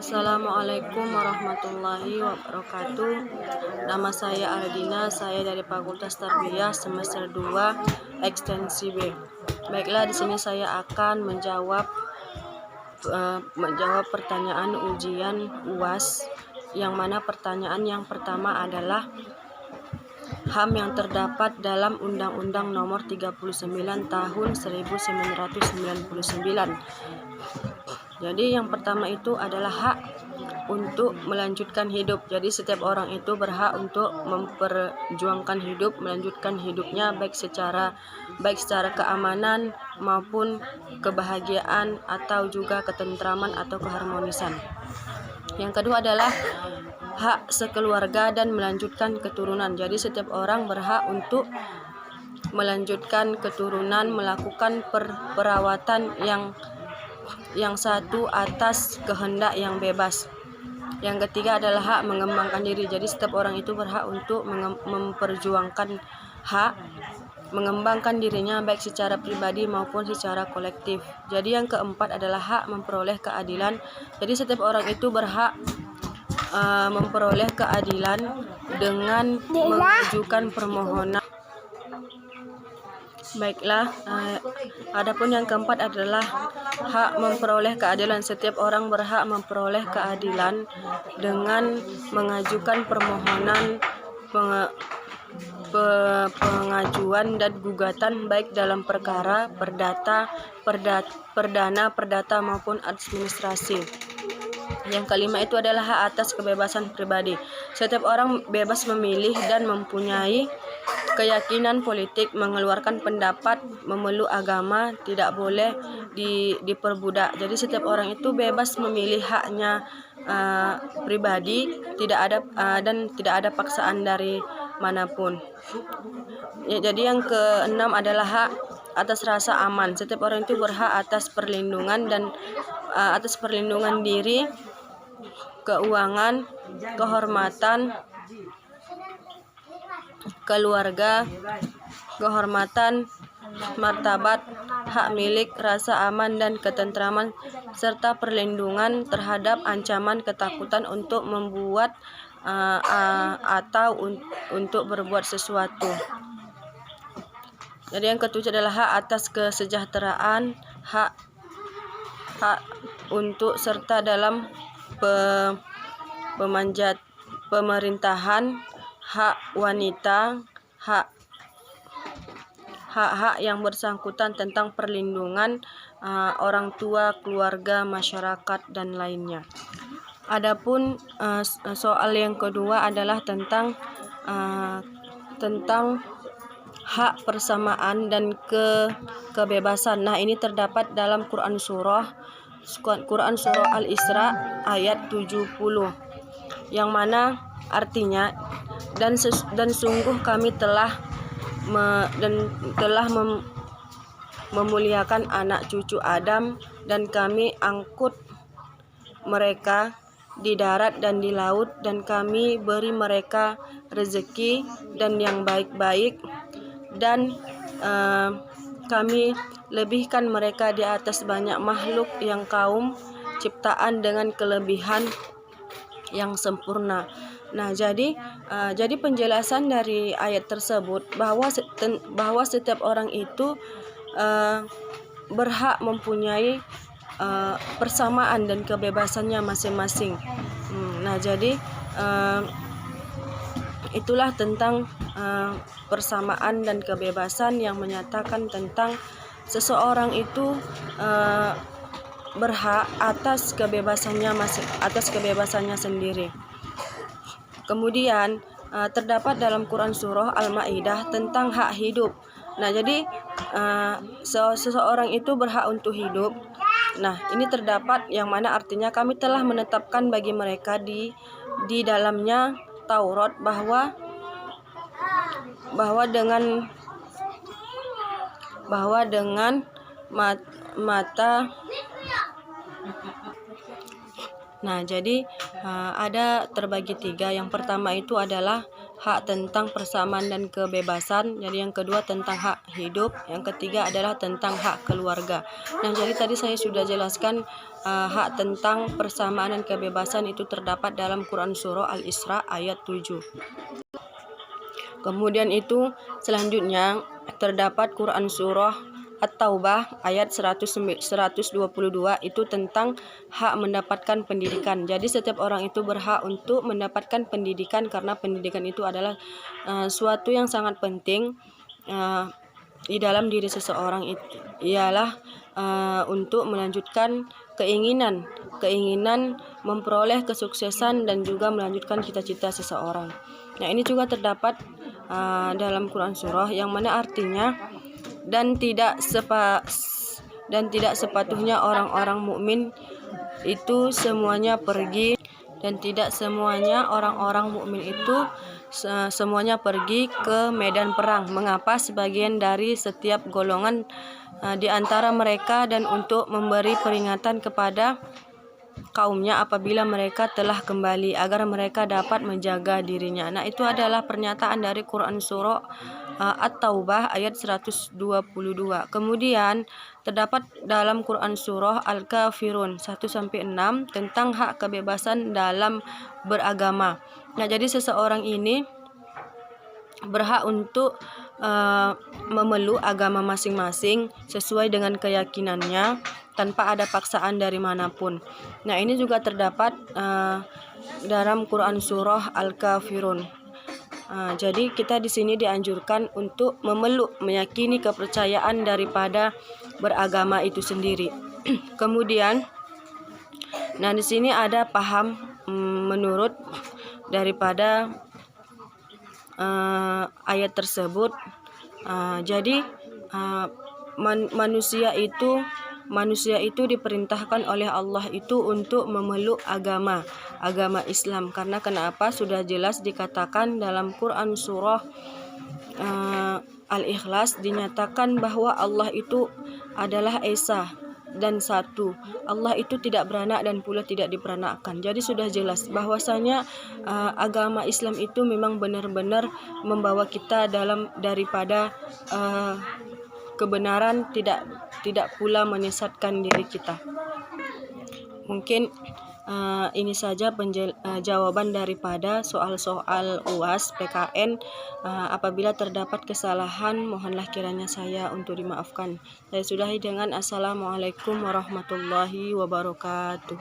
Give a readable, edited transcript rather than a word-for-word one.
Assalamualaikum warahmatullahi wabarakatuh. Nama saya Ardina, saya dari Fakultas Tarbiyah semester 2 ekstensi B. Baiklah, di sini saya akan menjawab pertanyaan ujian UAS, yang mana pertanyaan yang pertama adalah HAM yang terdapat dalam Undang-Undang Nomor 39 Tahun 1999. Jadi yang pertama itu adalah hak untuk melanjutkan hidup. Jadi setiap orang itu berhak untuk memperjuangkan hidup, melanjutkan hidupnya baik secara keamanan maupun kebahagiaan atau juga ketentraman atau keharmonisan. Yang kedua adalah hak sekeluarga dan melanjutkan keturunan. Jadi setiap orang berhak untuk melanjutkan keturunan, melakukan perawatan yang satu atas kehendak yang bebas. Yang ketiga adalah hak mengembangkan diri. Jadi setiap orang itu berhak untuk memperjuangkan hak mengembangkan dirinya baik secara pribadi maupun secara kolektif. Jadi yang keempat adalah hak memperoleh keadilan. Jadi setiap orang itu berhak memperoleh keadilan dengan mengajukan permohonan. Baiklah, adapun yang keempat adalah hak memperoleh keadilan. Setiap orang berhak memperoleh keadilan dengan mengajukan permohonan pengajuan dan gugatan baik dalam perkara perdata maupun administrasi. Yang kelima itu adalah hak atas kebebasan pribadi. Setiap orang bebas memilih dan mempunyai keyakinan politik, mengeluarkan pendapat, memeluk agama, tidak boleh diperbudak. Jadi setiap orang itu bebas memilih haknya pribadi, tidak ada paksaan dari manapun. Ya, jadi yang keenam adalah hak atas rasa aman. Setiap orang itu berhak atas perlindungan diri, keuangan, kehormatan keluarga, kehormatan, martabat, hak milik, rasa aman dan ketentraman, serta perlindungan terhadap ancaman ketakutan untuk membuat atau untuk berbuat sesuatu. Jadi yang ketujuh adalah hak atas kesejahteraan, hak untuk serta dalam pemerintahan, hak wanita, hak-hak yang bersangkutan tentang perlindungan orang tua, keluarga, masyarakat, dan lainnya. Adapun soal yang kedua adalah tentang hak persamaan dan kebebasan. Nah, ini terdapat dalam Quran surah Al-Isra ayat 70, yang mana artinya dan sungguh kami telah memuliakan anak cucu Adam, dan kami angkut mereka di darat dan di laut, dan kami beri mereka rezeki dan yang baik-baik, dan kami lebihkan mereka di atas banyak makhluk yang kaum ciptaan dengan kelebihan yang sempurna. Nah, jadi penjelasan dari ayat tersebut bahwa setiap orang itu berhak mempunyai persamaan dan kebebasannya masing-masing. Nah, jadi itulah tentang persamaan dan kebebasan yang menyatakan tentang seseorang itu berhak atas kebebasannya sendiri. Kemudian terdapat dalam Quran surah Al-Maidah tentang hak hidup. Nah, jadi seseorang itu berhak untuk hidup. Nah, ini terdapat yang mana artinya kami telah menetapkan bagi mereka di dalamnya Taurat bahwa dengan mata. Nah, jadi ada terbagi tiga. Yang pertama itu adalah hak tentang persamaan dan kebebasan. Jadi yang kedua tentang hak hidup, yang ketiga adalah tentang hak keluarga. Nah, jadi tadi saya sudah jelaskan hak tentang persamaan dan kebebasan itu terdapat dalam Quran Surah Al-Isra ayat 7. Kemudian itu selanjutnya terdapat Quran Surah At-Taubah ayat 122 itu tentang hak mendapatkan pendidikan. Jadi setiap orang itu berhak untuk mendapatkan pendidikan karena pendidikan itu adalah suatu yang sangat penting di dalam diri seseorang. Itu ialah untuk melanjutkan keinginan memperoleh kesuksesan dan juga melanjutkan cita-cita seseorang. Nah, ini juga terdapat dalam Quran Surah yang mana artinya dan tidak sepatutnya orang-orang mukmin itu semuanya pergi, dan tidak semuanya orang-orang mukmin itu semuanya pergi ke medan perang. Mengapa? Sebagian dari setiap golongan di antara mereka, dan untuk memberi peringatan kepada kaumnya apabila mereka telah kembali agar mereka dapat menjaga dirinya. Nah, itu adalah pernyataan dari Quran Surah At-Taubah ayat 122. Kemudian terdapat dalam Quran Surah Al-Kafirun 1-6 tentang hak kebebasan dalam beragama. Nah, jadi seseorang ini berhak untuk memeluk agama masing-masing sesuai dengan keyakinannya tanpa ada paksaan dari manapun. Nah, ini juga terdapat dalam Quran Surah Al-Kafirun. Jadi kita di sini dianjurkan untuk memeluk, meyakini kepercayaan daripada beragama itu sendiri. Kemudian, nah di sini ada paham menurut daripada ayat tersebut. Jadi manusia itu diperintahkan oleh Allah itu untuk memeluk agama Islam. Karena kenapa? Sudah jelas dikatakan dalam Quran Surah Al-Ikhlas, dinyatakan bahwa Allah itu adalah Esa dan satu. Allah itu tidak beranak dan pula tidak diperanakkan. Jadi sudah jelas bahwasanya agama Islam itu memang benar-benar membawa kita dalam daripada kebenaran, tidak pula menyesatkan diri kita. Mungkin ini saja jawaban daripada soal-soal UAS PKN. Apabila terdapat kesalahan, mohonlah kiranya saya untuk dimaafkan. Saya sudahi dengan Assalamualaikum warahmatullahi wabarakatuh.